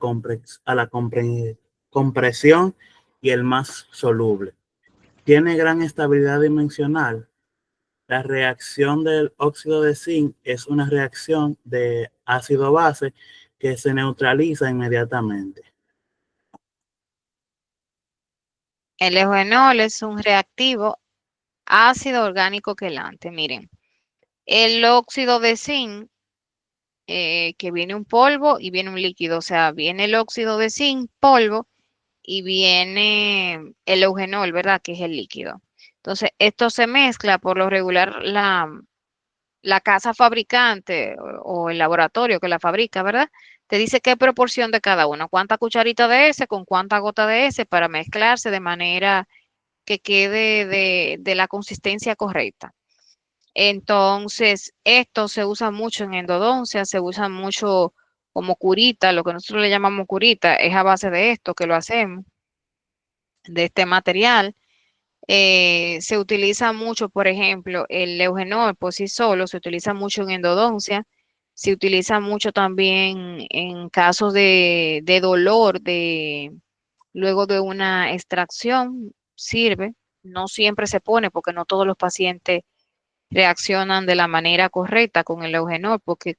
compresión y el más soluble. Tiene gran estabilidad dimensional. La reacción del óxido de zinc es una reacción de ácido-base que se neutraliza inmediatamente.
El eugenol es un reactivo ácido orgánico quelante. Miren, el óxido de zinc, que viene un polvo y viene un líquido, o sea, viene el óxido de zinc, polvo, y viene el eugenol, ¿verdad? Que es el líquido. Entonces, esto se mezcla por lo regular la casa fabricante o el laboratorio que la fabrica, ¿verdad? Te dice qué proporción de cada uno, cuánta cucharita de ese con cuánta gota de ese para mezclarse de manera que quede de la consistencia correcta. Entonces, esto se usa mucho en endodoncia, se usa mucho como curita, lo que nosotros le llamamos curita, es a base de esto que lo hacemos, de este material. Se utiliza mucho, por ejemplo, el eugenol por sí solo, se utiliza mucho en endodoncia, se utiliza mucho también en casos de dolor, luego de una extracción, sirve. No siempre se pone porque no todos los pacientes reaccionan de la manera correcta con el eugenol porque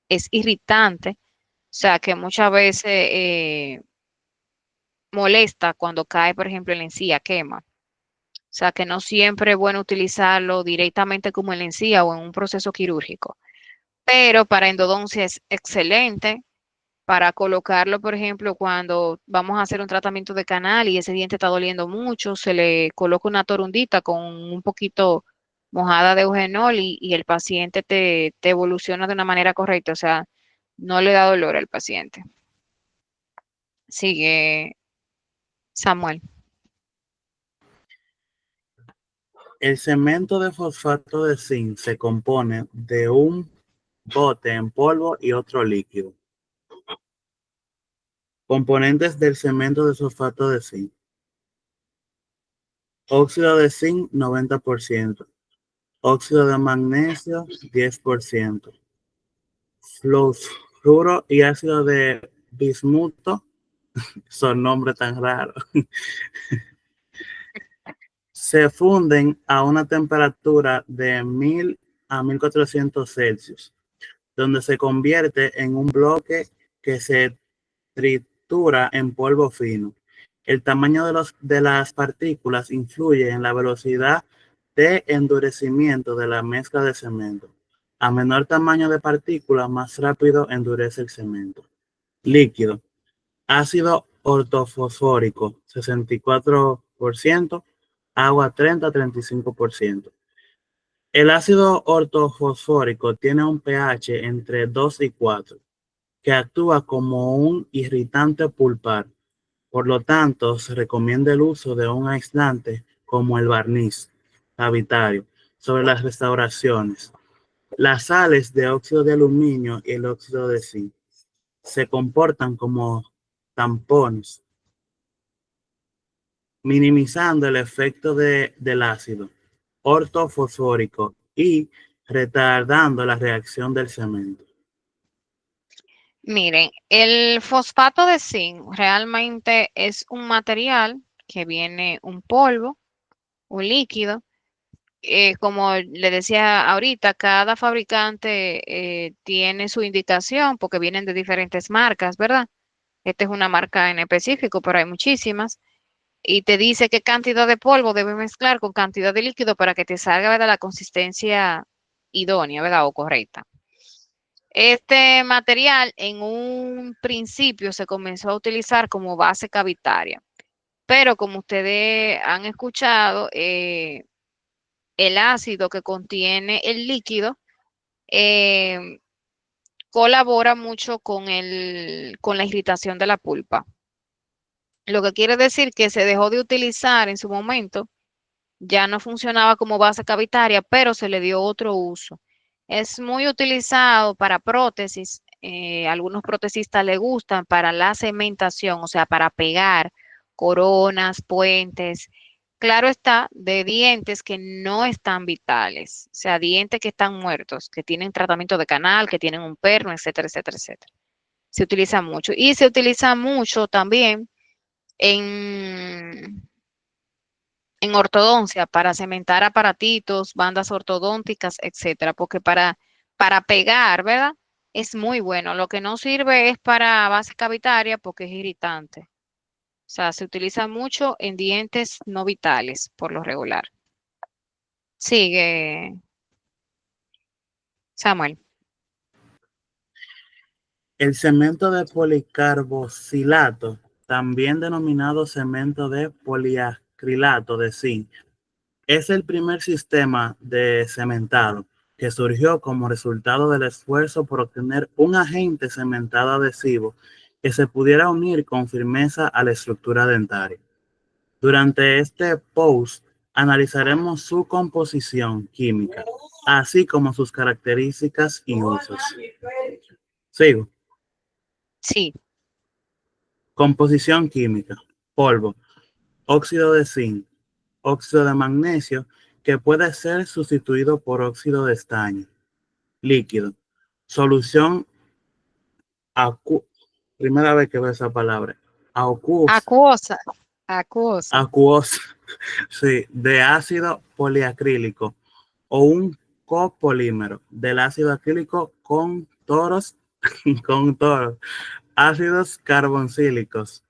es irritante, o sea que muchas veces molesta cuando cae, por ejemplo, en la encía, quema. O sea que no siempre es bueno utilizarlo directamente como en la encía o en un proceso quirúrgico. Pero para endodoncia es excelente. Para colocarlo, por ejemplo, cuando vamos a hacer un tratamiento de canal y ese diente está doliendo mucho, se le coloca una torundita con un poquito mojada de eugenol y el paciente te evoluciona de una manera correcta, o sea, no le da dolor al paciente. Sigue Samuel.
El cemento de fosfato de zinc se compone de un bote en polvo y otro líquido. Componentes del cemento de fosfato de zinc. Óxido de zinc, 90%. Óxido de magnesio, 10%. Fluoruro y ácido de bismuto, son nombres tan raros, se funden a una temperatura de 1000 a 1400 Celsius, donde se convierte en un bloque que se tritura en polvo fino. El tamaño de las partículas influye en la velocidad de endurecimiento de la mezcla de cemento. A menor tamaño de partícula, más rápido endurece el cemento. Líquido. Ácido ortofosfórico, 64%, agua 30-35%. El ácido ortofosfórico tiene un pH entre 2 y 4, que actúa como un irritante pulpar. Por lo tanto, se recomienda el uso de un aislante como el barniz cavitario sobre las restauraciones. Las sales de óxido de aluminio y el óxido de zinc se comportan como tampones, minimizando el efecto del ácido ortofosfórico y retardando la reacción del cemento.
Miren, el fosfato de zinc realmente es un material que viene un polvo, un líquido. Como le decía ahorita, cada fabricante tiene su indicación porque vienen de diferentes marcas, ¿verdad? Esta es una marca en específico, pero hay muchísimas. Y te dice qué cantidad de polvo debe mezclar con cantidad de líquido para que te salga, ¿verdad?, la consistencia idónea, ¿verdad? O correcta. Este material en un principio se comenzó a utilizar como base cavitaria, pero como ustedes han escuchado, el ácido que contiene el líquido eh, colabora mucho con la irritación de la pulpa. Lo que quiere decir que se dejó de utilizar en su momento, ya no funcionaba como base cavitaria, pero se le dio otro uso. Es muy utilizado para prótesis. Algunos protecistas le gustan para la cementación, o sea, para pegar coronas, puentes. Claro está, de dientes que no están vitales, o sea, dientes que están muertos, que tienen tratamiento de canal, que tienen un perno, etcétera, etcétera, etcétera. Se utiliza mucho. Y se utiliza mucho también en ortodoncia para cementar aparatitos, bandas ortodónticas, etcétera, porque para pegar, ¿verdad? Es muy bueno. Lo que no sirve es para base cavitaria porque es irritante. O sea, se utiliza mucho en dientes no vitales, por lo regular. Sigue, Samuel.
El cemento de policarboxilato, también denominado cemento de poliacrilato de zinc, es el primer sistema de cementado que surgió como resultado del esfuerzo por obtener un agente cementado adhesivo que se pudiera unir con firmeza a la estructura dentaria. Durante este post analizaremos su composición química, así como sus características y usos. Sigo.
Sí,
Composición química. Polvo, óxido de zinc, óxido de magnesio, que puede ser sustituido por óxido de estaño. Líquido, solución acu primera vez que veo esa palabra, acuosa,
acuosa, acuosa.
acuosa, sí, de ácido poliacrílico o un copolímero del ácido acrílico con toros, con toros, ácidos carboncílicos.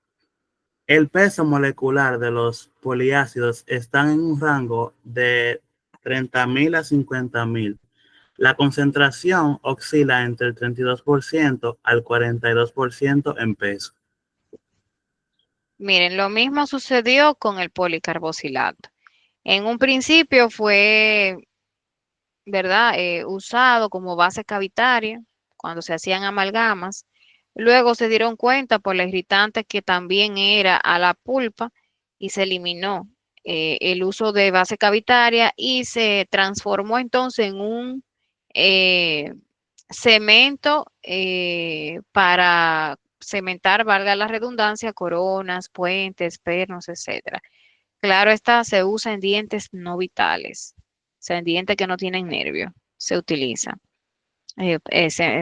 El peso molecular de los poliácidos está en un rango de 30.000 a 50.000. La concentración oscila entre el 32% al 42% en peso.
Miren, lo mismo sucedió con el policarboxilato. En un principio fue, ¿verdad? Usado como base cavitaria cuando se hacían amalgamas. Luego se dieron cuenta por la irritante que también era a la pulpa y se eliminó el uso de base cavitaria y se transformó entonces en un eh, cemento para cementar, valga la redundancia, coronas, puentes, pernos, etcétera. Claro, esta se usa en dientes no vitales, o sea, en dientes que no tienen nervio, se utiliza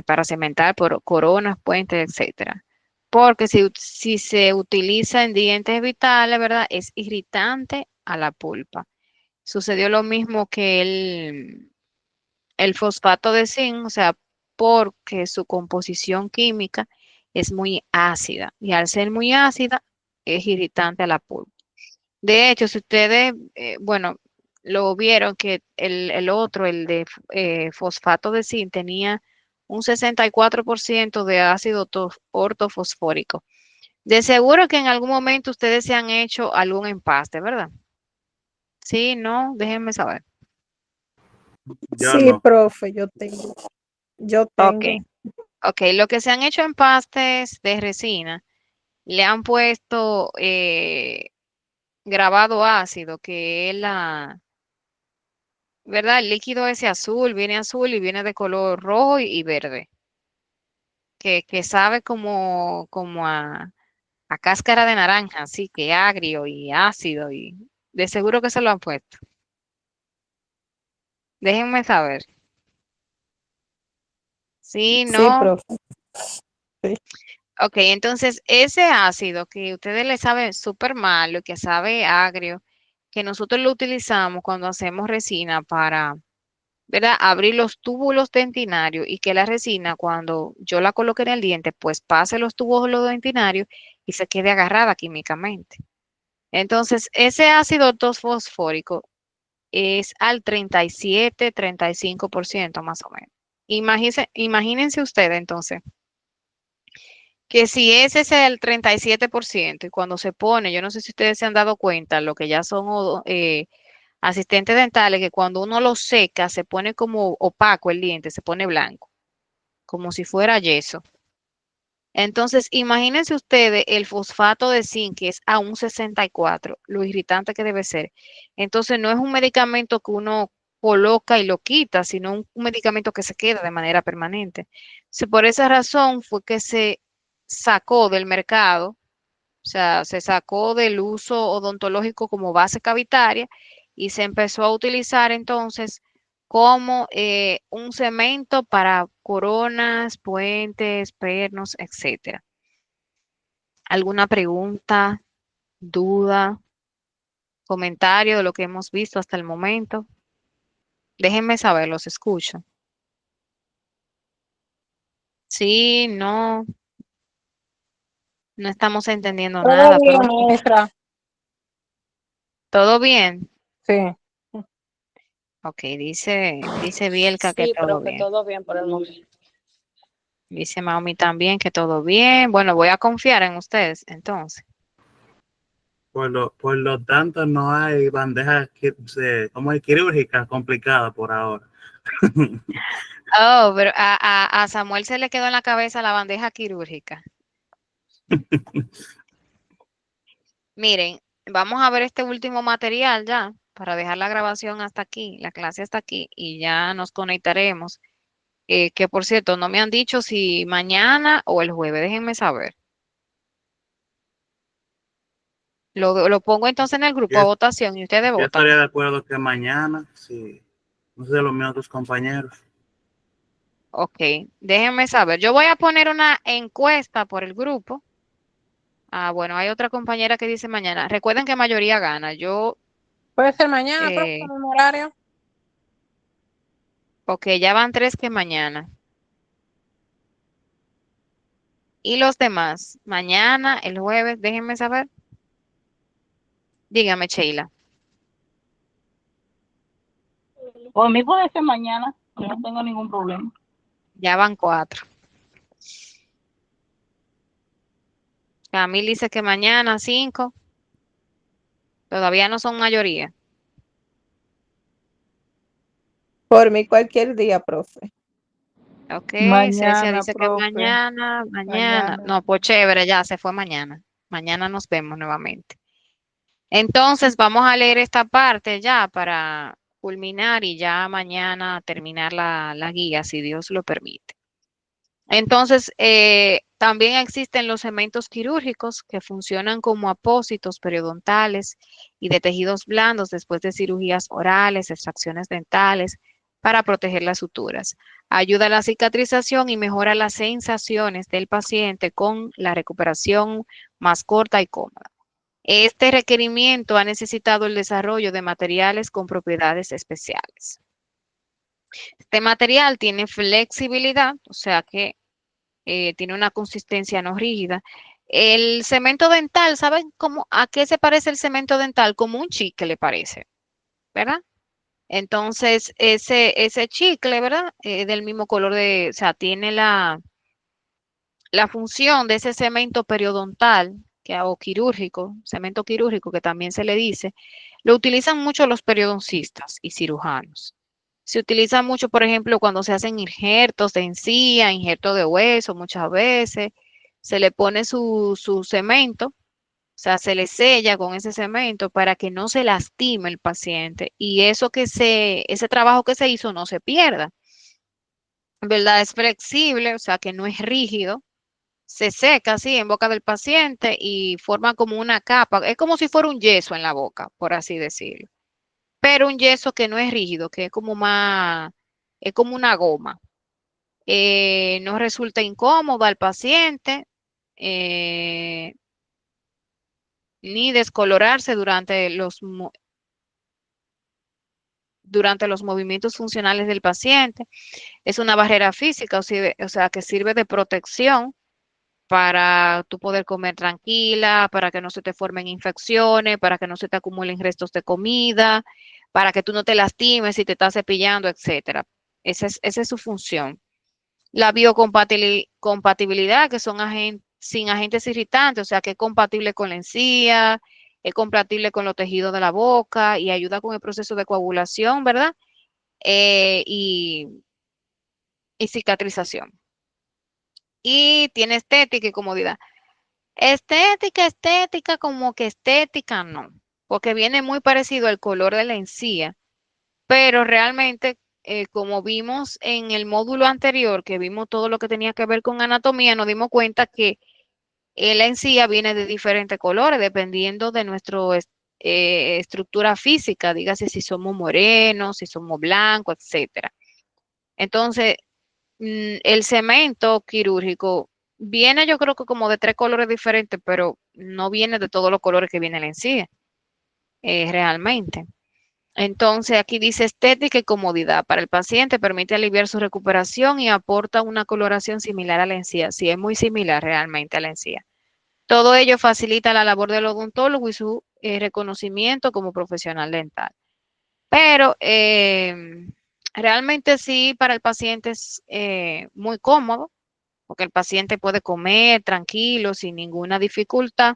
para cementar por coronas, puentes, etcétera. Porque si se utiliza en dientes vitales, ¿verdad? Es irritante a la pulpa. Sucedió lo mismo que el fosfato de zinc, o sea, porque su composición química es muy ácida y al ser muy ácida es irritante a la pulpa. De hecho, si ustedes, bueno, lo vieron que el otro, el de fosfato de zinc, tenía un 64% de ácido ortofosfórico. De seguro que en algún momento ustedes se han hecho algún empaste, ¿verdad? Sí, no, déjenme saber.
Yo
Sí,
no.
profe, yo tengo. Yo
Ok,
tengo.
ok, lo que se han hecho empastes de resina, le han puesto grabado ácido, que es ¿verdad? El líquido ese azul y viene de color rojo y verde, que sabe como a cáscara de naranja, así que agrio y ácido y de seguro que se lo han puesto. Déjenme saber. Sí,
Sí,
no.
profe. Sí.
Ok, entonces ese ácido que ustedes le saben súper malo, que sabe agrio, que nosotros lo utilizamos cuando hacemos resina para, ¿verdad? Abrir los túbulos dentinarios y que la resina, cuando yo la coloque en el diente, pues pase los túbulos dentinarios y se quede agarrada químicamente. Entonces, ese ácido fosfórico es al 37-35% más o menos. Imagínense ustedes entonces que si ese es el 37% y cuando se pone, yo no sé si ustedes se han dado cuenta, lo que ya son asistentes dentales, que cuando uno lo seca se pone como opaco el diente, se pone blanco, como si fuera yeso. Entonces, imagínense ustedes el fosfato de zinc, que es a un 64, lo irritante que debe ser. Entonces, no es un medicamento que uno coloca y lo quita, sino un medicamento que se queda de manera permanente. Entonces, por esa razón fue que se sacó del mercado, o sea, se sacó del uso odontológico como base cavitaria y se empezó a utilizar entonces como un cemento para coronas, puentes, pernos, etcétera. ¿Alguna pregunta, duda, comentario de lo que hemos visto hasta el momento? Déjenme saber, los escucho. Sí, no, no estamos entendiendo
Todo
nada,
bien,
profe.
maestra.
¿Todo bien?
Sí.
Ok, dice Bielka que
Sí,
todo
profe,
bien.
todo bien por el momento.
Dice Maumi también que todo bien. Bueno, voy a confiar en ustedes entonces.
Por lo tanto, no hay bandejas como hay quirúrgicas complicadas por ahora.
Oh, pero a Samuel se le quedó en la cabeza la bandeja quirúrgica. Miren, vamos a ver este último material ya. para dejar la grabación hasta aquí, la clase hasta aquí, y ya nos conectaremos. Que por cierto, no me han dicho si mañana o el jueves, déjenme saber. Lo pongo entonces en el grupo a
Yo,
votación y ustedes
yo
votan.
estaría de acuerdo que mañana, si no sé, los míos otros compañeros.
Ok, déjenme saber. Yo voy a poner una encuesta por el grupo. Ah, bueno, hay otra compañera que dice mañana. Recuerden que mayoría gana.
Puede ser mañana, profe,
Eh,
con el horario.
ok, ya van 3 que mañana. Y los demás, mañana, el jueves, déjenme saber. Dígame, Sheila.
Por mí puede ser mañana, yo no tengo ningún problema.
Ya van 4. Camil dice que mañana 5. Todavía no son mayoría.
Por mí cualquier día, profe.
Ok, Cecia
Mañana,
dice que
profe,
mañana, mañana.
mañana.
No, pues chévere, ya se fue mañana. Mañana nos vemos nuevamente. Entonces, vamos a leer esta parte ya para culminar y ya mañana terminar la guía, si Dios lo permite. Entonces, también existen los cementos quirúrgicos que funcionan como apósitos periodontales y de tejidos blandos después de cirugías orales, extracciones dentales, para proteger las suturas. Ayuda a la cicatrización y mejora las sensaciones del paciente con la recuperación más corta y cómoda. Este requerimiento ha necesitado el desarrollo de materiales con propiedades especiales. Este material tiene flexibilidad, o sea que tiene una consistencia no rígida. El cemento dental, ¿saben cómo, a qué se parece el cemento dental? Como un chicle le parece, ¿verdad? Entonces, ese chicle, ¿verdad? Del mismo color o sea, tiene la función de ese cemento periodontal o quirúrgico, cemento quirúrgico que también se le dice, lo utilizan mucho los periodoncistas y cirujanos. Se utiliza mucho, por ejemplo, cuando se hacen injertos de encía, injertos de hueso, muchas veces. Se le pone su cemento, o sea, se le sella con ese cemento para que no se lastime el paciente y ese trabajo que se hizo no se pierda. ¿Verdad? Es flexible, o sea, que no es rígido, se seca así en boca del paciente y forma como una capa. Es como si fuera un yeso en la boca, por así decirlo. Pero un yeso que no es rígido, que es como es como una goma. No resulta incómodo al paciente, eh, ni descolorarse durante los movimientos funcionales del paciente. Es una barrera física, o sea, que sirve de protección para tú poder comer tranquila, para que no se te formen infecciones, para que no se te acumulen restos de comida, para que tú no te lastimes si te estás cepillando, etcétera. Esa es su función. La biocompatibilidad, que son sin agentes irritantes, o sea, que es compatible con la encía, es compatible con los tejidos de la boca y ayuda con el proceso de coagulación, ¿verdad? Y cicatrización. Y tiene estética y comodidad. Estética, como que estética no, porque viene muy parecido al color de la encía, pero realmente, como vimos en el módulo anterior, que vimos todo lo que tenía que ver con anatomía, nos dimos cuenta que la encía viene de diferentes colores, dependiendo de nuestra estructura física, dígase si somos morenos, si somos blancos, etcétera. Entonces, el cemento quirúrgico viene, yo creo que como de 3 colores diferentes, pero no viene de todos los colores que viene la encía, realmente. Entonces, aquí dice estética y comodidad. Para el paciente permite aliviar su recuperación y aporta una coloración similar a la encía. Sí, es muy similar realmente a la encía. Todo ello facilita la labor del odontólogo y su reconocimiento como profesional dental. Pero realmente sí, para el paciente es muy cómodo, porque el paciente puede comer tranquilo, sin ninguna dificultad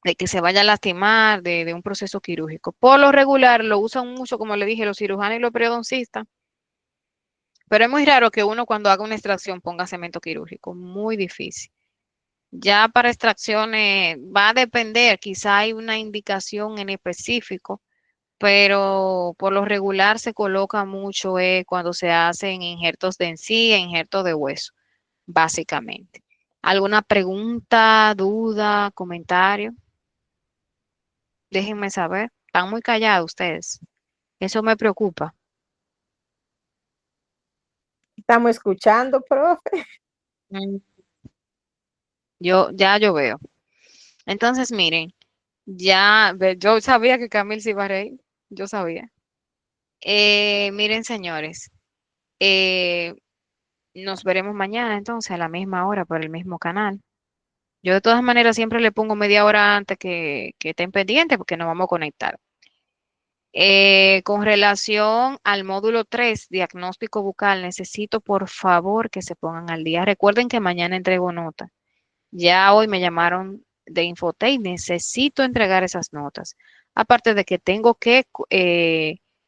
de que se vaya a lastimar de un proceso quirúrgico. Por lo regular lo usan mucho, como le dije, los cirujanos y los periodoncistas, pero es muy raro que uno cuando haga una extracción ponga cemento quirúrgico, muy difícil. Ya para extracciones va a depender, quizá hay una indicación en específico pero por lo regular se coloca mucho cuando se hacen injertos de encía, injertos de hueso, básicamente. ¿Alguna pregunta, duda, comentario? Déjenme saber. Están muy callados ustedes. Eso me preocupa.
Estamos escuchando, profe.
Mm, yo veo. Entonces, miren, yo sabía que Camil se iba a reír. Yo sabía. Miren, señores, eh, nos veremos mañana entonces a la misma hora por el mismo canal. Yo de todas maneras siempre le pongo media hora antes que estén pendientes porque nos vamos a conectar. Con relación al módulo 3, diagnóstico bucal, necesito por favor que se pongan al día. Recuerden que mañana entrego nota. Ya hoy me llamaron de Infotech, necesito entregar esas notas. Aparte de que tengo que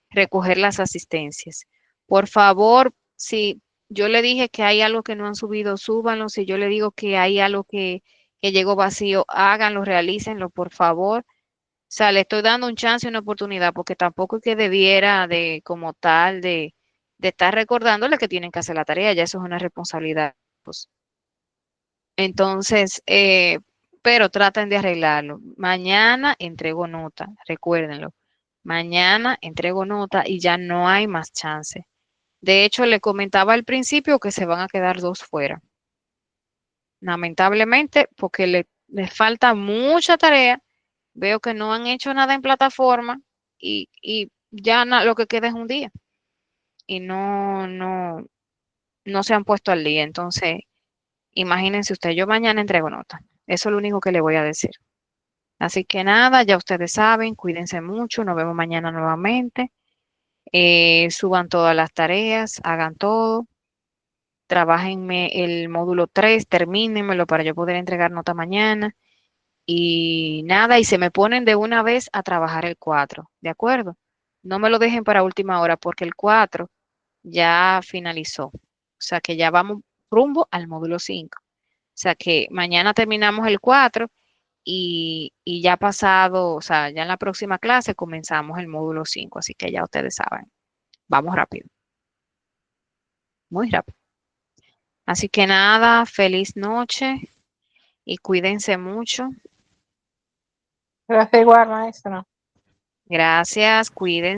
recoger las asistencias. Por favor, si yo le dije que hay algo que no han subido, súbanlo. Si yo le digo que hay algo que llegó vacío, háganlo, realícenlo, por favor. O sea, le estoy dando un chance y una oportunidad, porque tampoco es que debiera de, como tal, de estar recordándole que tienen que hacer la tarea, ya eso es una responsabilidad. Pues. Entonces, pero traten de arreglarlo. Mañana entrego nota, recuérdenlo. Mañana entrego nota y ya no hay más chance. De hecho, le comentaba al principio que se van a quedar dos fuera. Lamentablemente, porque les falta mucha tarea. Veo que no han hecho nada en plataforma y ya lo que queda es un día. Y no se han puesto al día. Entonces, imagínense ustedes, yo mañana entrego nota. Eso es lo único que le voy a decir. Así que nada, ya ustedes saben, cuídense mucho, nos vemos mañana nuevamente. Suban todas las tareas, hagan todo, trabajenme el módulo 3, termínenmelo para yo poder entregar nota mañana. Y nada, y se me ponen de una vez a trabajar el 4, ¿de acuerdo? No me lo dejen para última hora porque el 4 ya finalizó. O sea que ya vamos rumbo al módulo 5. O sea que mañana terminamos el 4 y ya pasado, o sea, ya en la próxima clase comenzamos el módulo 5. Así que ya ustedes saben, vamos rápido, muy rápido. Así que nada, feliz noche y cuídense mucho.
Gracias igual, maestro.
Gracias, cuídense.